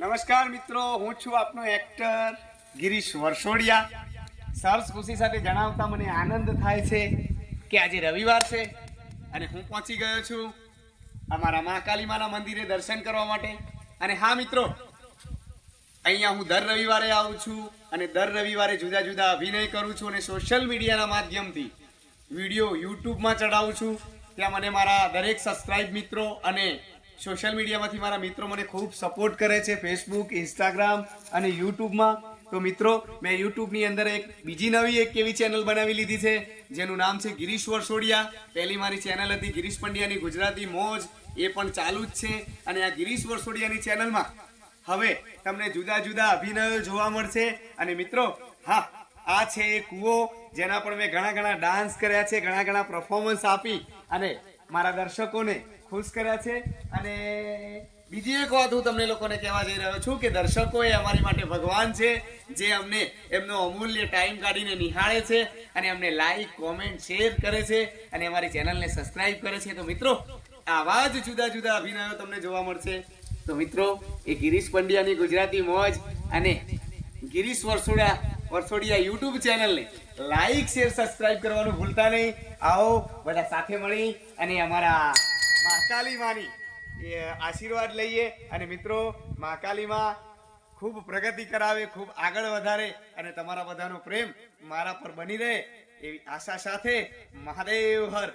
નમસ્કાર મિત્રો, હું છું આપનો એક્ટર ગિરીશ વરસોડિયા. સરસ ખુશી સાથે જણાવતા મને આનંદ થાય છે કે આજે રવિવાર છે અને હું પહોંચી ગયો છું અમારા મહાકાલીમાના મંદિરે દર્શન કરવા માટે. અને હા મિત્રો, અહીંયા હું દર રવિવારે આવું છું અને દર રવિવારે જુદા જુદા અભિનય કરું છું અને સોશિયલ મીડિયાના માધ્યમથી વિડીયો યુટ્યુબમાં ચડાવું છું. ત્યાં મને મારા દરેક સબસ્ક્રાઇબ મિત્રો અને સોશિયલ મીડિયામાંથી મારા મિત્રો મને ખૂબ સપોર્ટ કરે છે, ફેસબુક, ઇન્સ્ટાગ્રામ અને યુટ્યુબમાં. તો મિત્રો, મેં યુટ્યુબની અંદર બીજી નવી એવી ચેનલ બનાવી લીધી છે જેનું નામ છે ગિરીશ વરસોડિયા. પહેલી મારી ચેનલ હતી ગિરીશ પંડ્યાની ગુજરાતી મોજ, એ પણ ચાલુ જ છે. અને આ ગિરીશ વરસોડિયાની ચેનલમાં હવે તમને જુદા જુદા અભિનયો જોવા મળશે. અને મિત્રો, હા, આ છે એ કૂવો જેના પર મેં ઘણા ડાન્સ કર્યા છે, ઘણા પરફોર્મન્સ આપી અને મારા દર્શકોને ખુશ કર્યા છે. અને બીજી એક વાત હું તમને લોકોને કહેવા જઈ રહ્યો છું કે દર્શકો એ અમારી માટે ભગવાન છે, જે અમને એમનો અમૂલ્ય ટાઈમ કાઢીને નિહાળે છે અને અમને લાઈક, કોમેન્ટ, શેર કરે છે અને અમારી ચેનલને સબસ્ક્રાઇબ કરે છે. તો મિત્રો, આવા જ જુદા જુદા અભિનયો તમને જોવા મળશે. તો મિત્રો, એ ગિરીશ પંડ્યાની ગુજરાતી મોજ અને ગિરીશ વરસોડિયા યુટ્યુબ ચેનલને લાઈક, શેર, સબસ્ક્રાઇબ કરવાનું ભૂલતા નહીં. આવો બધા સાથે મળી અને અમારા મહાકાલી માની આશીર્વાદ લઈએ. અને મિત્રો, મહાકાલી માં ખૂબ પ્રગતિ કરાવે, ખૂબ આગળ વધારે અને તમારા બધાનો પ્રેમ મારા પર બની રહે એવી આશા સાથે મહાદેવ હર.